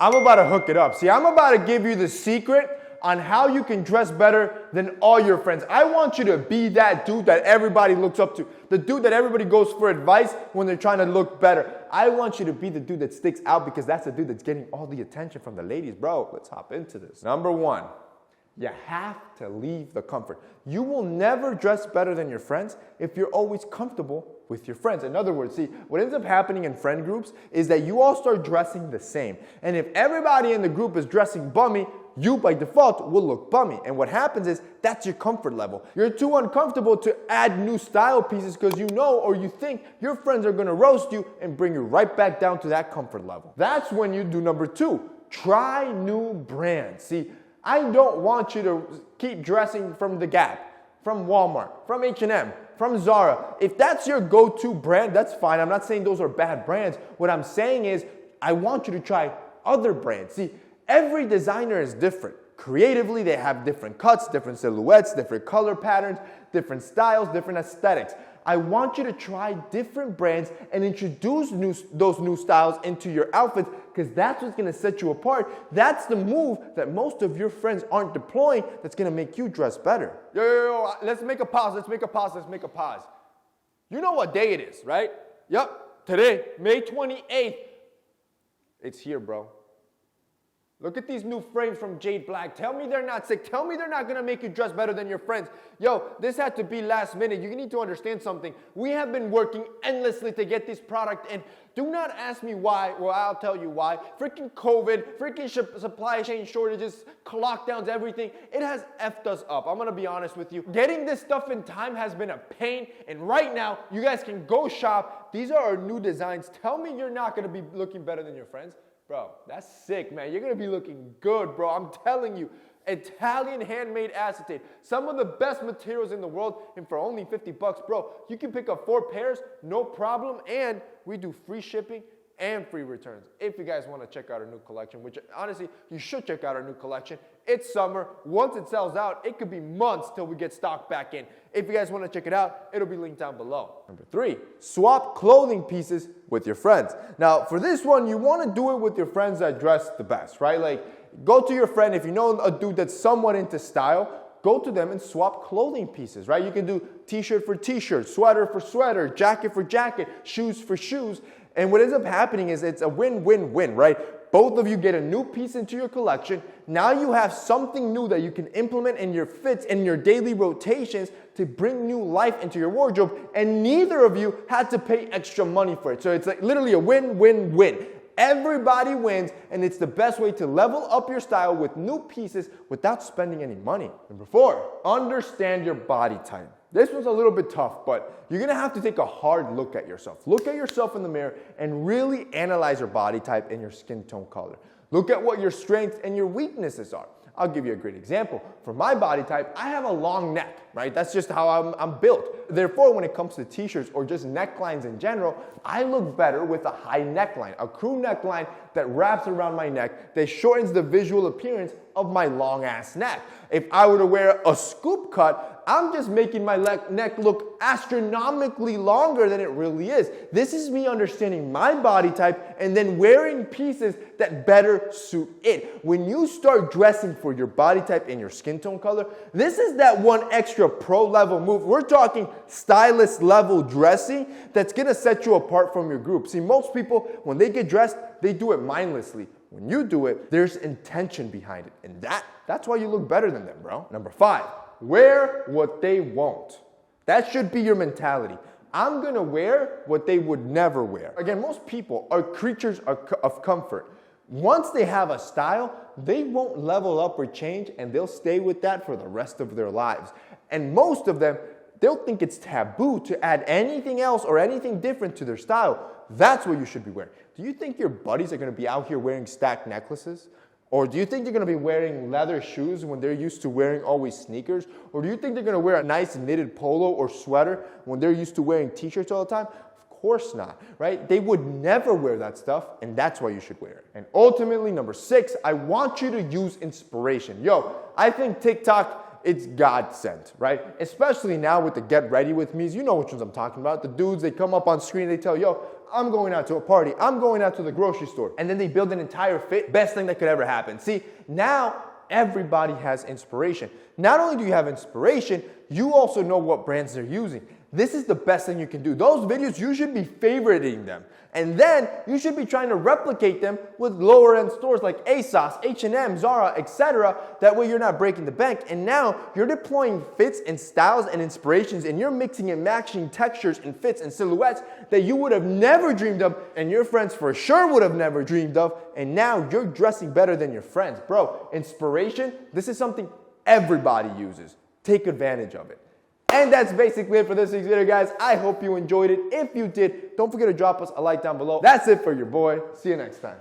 I'm about to hook it up. See, I'm about to give you the secret on how you can dress better than all your friends. I want you to be that dude that everybody looks up to. The dude that everybody goes for advice when they're trying to look better. I want you to be the dude that sticks out because that's the dude that's getting all the attention from the ladies. Bro, let's hop into this. Number one, you have to leave the comfort. You will never dress better than your friends if you're always comfortable with your friends. In other words, see, what ends up happening in friend groups is that you all start dressing the same. And if everybody in the group is dressing bummy, you by default will look bummy. And what happens is that's your comfort level. You're too uncomfortable to add new style pieces because you know or you think your friends are gonna roast you and bring you right back down to that comfort level. That's when you do number two, try new brands. See, I don't want you to keep dressing from The Gap, from Walmart, from H&M, from Zara. If that's your go-to brand, that's fine. I'm not saying those are bad brands. What I'm saying is I want you to try other brands. See, every designer is different. Creatively, they have different cuts, different silhouettes, different color patterns, different styles, different aesthetics. I want you to try different brands and introduce those new styles into your outfits because that's what's going to set you apart. That's the move that most of your friends aren't deploying that's going to make you dress better. Yo, let's make a pause. Let's make a pause. You know what day it is, right? Yep, today, May 28th. It's here, bro. Look at these new frames from Jade Black. Tell me they're not sick. Tell me they're not going to make you dress better than your friends. Yo, this had to be last minute. You need to understand something. We have been working endlessly to get this product in. Do not ask me why. Well, I'll tell you why. Freaking COVID, freaking supply chain shortages, lockdowns, everything. It has effed us up. I'm going to be honest with you. Getting this stuff in time has been a pain. And right now, you guys can go shop. These are our new designs. Tell me you're not going to be looking better than your friends. Bro, that's sick, man. You're going to be looking good, bro. I'm telling you. Italian handmade acetate. Some of the best materials in the world, and for only 50 bucks, bro, you can pick up 4 pairs, no problem, and we do free shipping and free returns. If you guys want to check out our new collection, which honestly, you should check out our new collection. It's summer. Once it sells out, it could be months till we get stock back in. If you guys want to check it out, it'll be linked down below. Number 3, swap clothing pieces with your friends. Now, for this one, you want to do it with your friends that dress the best, right? Like, go to your friend. If you know a dude that's somewhat into style, go to them and swap clothing pieces, right? You can do t-shirt for t-shirt, sweater for sweater, jacket for jacket, shoes for shoes. And what ends up happening is it's a win-win-win, right? Both of you get a new piece into your collection. Now you have something new that you can implement in your fits and your daily rotations to bring new life into your wardrobe. And neither of you had to pay extra money for it. So it's like literally a win-win-win. Everybody wins, and it's the best way to level up your style with new pieces without spending any money. Number 4, understand your body type. This one's a little bit tough, but you're gonna have to take a hard look at yourself. Look at yourself in the mirror and really analyze your body type and your skin tone color. Look at what your strengths and your weaknesses are. I'll give you a great example. For my body type, I have a long neck, right? That's just how I'm built. Therefore, when it comes to t-shirts or just necklines in general, I look better with a high neckline, a crew neckline that wraps around my neck, that shortens the visual appearance of my long ass neck. If I were to wear a scoop cut, I'm just making my neck look astronomically longer than it really is. This is me understanding my body type and then wearing pieces that better suit it. When you start dressing for your body type and your skin tone color, this is that one extra pro level move. We're talking stylist level dressing that's gonna set you apart from your group. See, most people, when they get dressed, they do it mindlessly. When you do it, there's intention behind it. And that's why you look better than them, bro. Number 5, wear what they won't. That should be your mentality. I'm gonna wear what they would never wear. Again, most people are creatures of comfort. Once they have a style, they won't level up or change, and they'll stay with that for the rest of their lives. And most of them, they'll think it's taboo to add anything else or anything different to their style. That's what you should be wearing. Do you think your buddies are gonna be out here wearing stacked necklaces? Or do you think they're gonna be wearing leather shoes when they're used to wearing always sneakers? Or do you think they're gonna wear a nice knitted polo or sweater when they're used to wearing t-shirts all the time? Of course not, right? They would never wear that stuff, and that's why you should wear it. And ultimately, number 6, I want you to use inspiration. Yo, I think TikTok, it's God sent, right? Especially now with the Get Ready With Me's. You know which ones I'm talking about. The dudes, they come up on screen, they tell, yo, I'm going out to a party. I'm going out to the grocery store. And then they build an entire fit. Best thing that could ever happen. See, now everybody has inspiration. Not only do you have inspiration, you also know what brands they're using. This is the best thing you can do. Those videos, you should be favoriting them. And then you should be trying to replicate them with lower end stores like ASOS, H&M, Zara, etc. That way you're not breaking the bank. And now you're deploying fits and styles and inspirations, and you're mixing and matching textures and fits and silhouettes that you would have never dreamed of, and your friends for sure would have never dreamed of. And now you're dressing better than your friends. Bro, inspiration, this is something everybody uses. Take advantage of it. And that's basically it for this week's video, guys. I hope you enjoyed it. If you did, don't forget to drop us a like down below. That's it for your boy. See you next time.